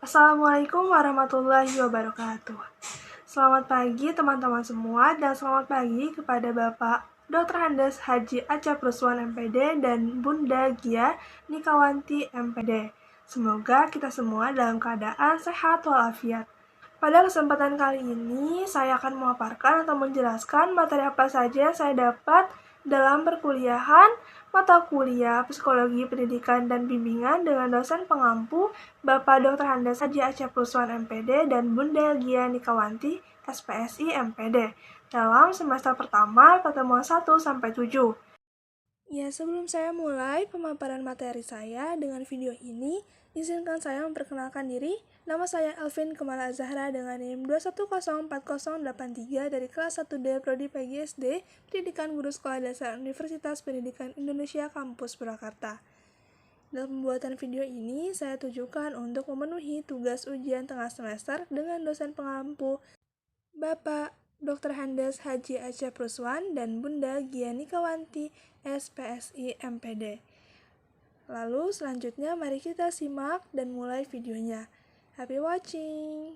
Assalamualaikum warahmatullahi wabarakatuh. Selamat pagi teman-teman semua dan selamat pagi kepada Bapak Dr. Handes Haji Acep Ruswan MPD dan Bunda Gia Nikawanti MPD. Semoga kita semua dalam keadaan sehat walafiat. Pada kesempatan kali ini, saya akan memaparkan atau menjelaskan materi apa saja yang saya dapat dalam perkuliahan mata kuliah Psikologi Pendidikan dan Bimbingan dengan dosen pengampu Bapak Dr. Handes Haji Acep Ruswan MPD dan Bunda Gia Nikawanti SPSI MPD dalam semester pertama pertemuan 1-7. Ya, sebelum saya mulai pemaparan materi saya dengan video ini, izinkan saya memperkenalkan diri. Nama saya Elvin Kemala Zahra dengan NIM 2104083 dari kelas 1D Prodi PGSD, Pendidikan Guru Sekolah Dasar Universitas Pendidikan Indonesia Kampus Purwakarta. Dalam pembuatan video ini, saya tujukan untuk memenuhi tugas ujian tengah semester dengan dosen pengampu Bapak Dr. Handes Haji Acep Ruswan dan Bunda Gia Nikawanti SPSI MPD. Lalu selanjutnya mari kita simak dan mulai videonya. Happy watching!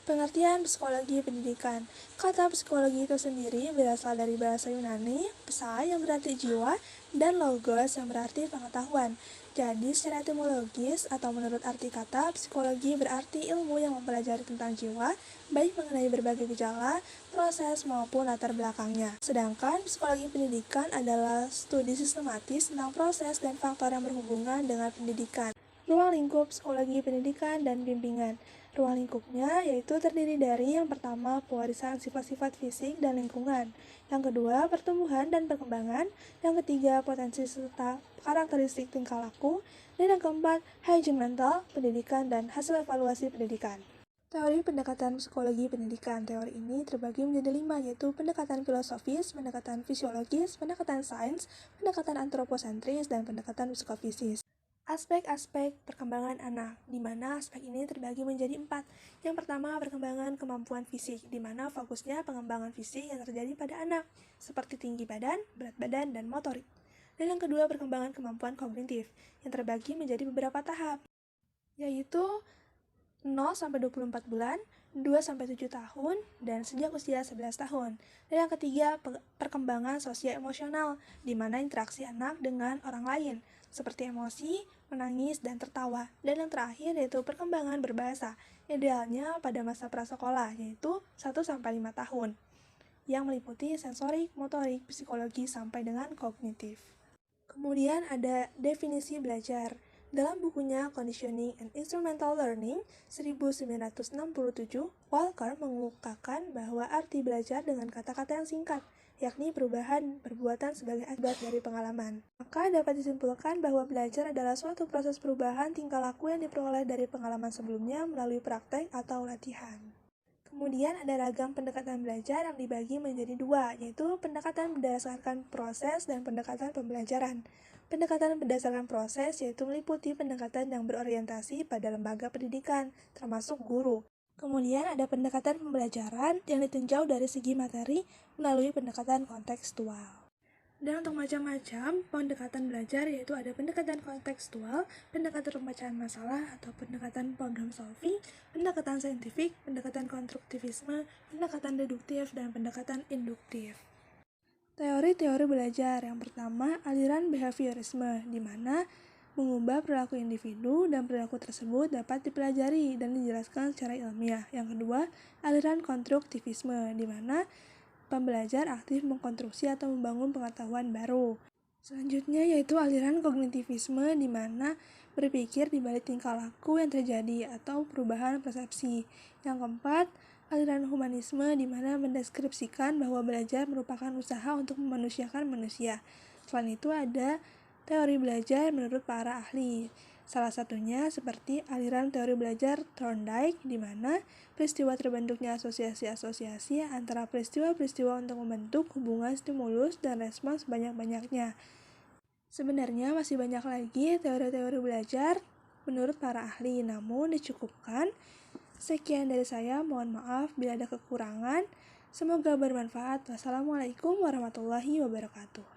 Pengertian psikologi pendidikan. Kata psikologi itu sendiri berasal dari bahasa Yunani, psa yang berarti jiwa, dan logos yang berarti pengetahuan. Jadi secara etimologis atau menurut arti kata, psikologi berarti ilmu yang mempelajari tentang jiwa, baik mengenai berbagai gejala, proses maupun latar belakangnya. Sedangkan psikologi pendidikan adalah studi sistematis tentang proses dan faktor yang berhubungan dengan pendidikan. Ruang lingkup psikologi pendidikan dan bimbingan. Ruang lingkupnya yaitu terdiri dari yang pertama pewarisan sifat-sifat fisik dan lingkungan, yang kedua pertumbuhan dan perkembangan, yang ketiga potensi serta karakteristik tingkah laku, dan yang keempat hygiene mental, pendidikan, dan hasil evaluasi pendidikan. Teori pendekatan psikologi pendidikan. Teori ini terbagi menjadi 5, yaitu pendekatan filosofis, pendekatan fisiologis, pendekatan sains, pendekatan antroposentris, dan pendekatan psikofisis. Aspek-aspek perkembangan anak, di mana aspek ini terbagi menjadi 4. Yang pertama, perkembangan kemampuan fisik, di mana fokusnya pengembangan fisik yang terjadi pada anak, seperti tinggi badan, berat badan, dan motorik. Dan yang kedua, perkembangan kemampuan kognitif, yang terbagi menjadi beberapa tahap, yaitu 0-24 bulan, 2-7 tahun, dan sejak usia 11 tahun. Dan yang ketiga, perkembangan sosio-emosional, di mana interaksi anak dengan orang lain, seperti emosi, menangis, dan tertawa. Dan yang terakhir yaitu perkembangan berbahasa, idealnya pada masa prasekolah, yaitu 1-5 tahun, yang meliputi sensorik, motorik, psikologi, sampai dengan kognitif. Kemudian ada definisi belajar. Dalam bukunya Conditioning and Instrumental Learning 1967, Walker mengungkapkan bahwa arti belajar dengan kata-kata yang singkat, yakni perubahan perbuatan sebagai akibat dari pengalaman. Maka dapat disimpulkan bahwa belajar adalah suatu proses perubahan tingkah laku yang diperoleh dari pengalaman sebelumnya melalui praktek atau latihan. Kemudian ada ragam pendekatan belajar yang dibagi menjadi 2, yaitu pendekatan berdasarkan proses dan pendekatan pembelajaran. Pendekatan berdasarkan proses yaitu meliputi pendekatan yang berorientasi pada lembaga pendidikan, termasuk guru. Kemudian ada pendekatan pembelajaran yang ditinjau dari segi materi melalui pendekatan kontekstual. Dan untuk macam-macam pendekatan belajar yaitu ada pendekatan kontekstual, pendekatan pemecahan masalah atau pendekatan problem solving, pendekatan saintifik, pendekatan konstruktivisme, pendekatan deduktif, dan pendekatan induktif. Teori-teori belajar. Yang pertama, aliran behaviorisme, di mana mengubah perilaku individu dan perilaku tersebut dapat dipelajari dan dijelaskan secara ilmiah. Yang kedua, aliran konstruktivisme, di mana pembelajar aktif mengkonstruksi atau membangun pengetahuan baru. Selanjutnya yaitu aliran kognitivisme, di mana berpikir di balik tingkah laku yang terjadi atau perubahan persepsi. Yang keempat, aliran humanisme, di mana mendeskripsikan bahwa belajar merupakan usaha untuk memanusiakan manusia. Selain itu ada teori belajar menurut para ahli. Salah satunya seperti aliran teori belajar Thorndike, di mana peristiwa terbentuknya asosiasi-asosiasi antara peristiwa-peristiwa untuk membentuk hubungan stimulus dan respons banyak-banyaknya. Sebenarnya masih banyak lagi teori-teori belajar menurut para ahli, namun dicukupkan. Sekian dari saya, mohon maaf bila ada kekurangan. Semoga bermanfaat. Wassalamualaikum warahmatullahi wabarakatuh.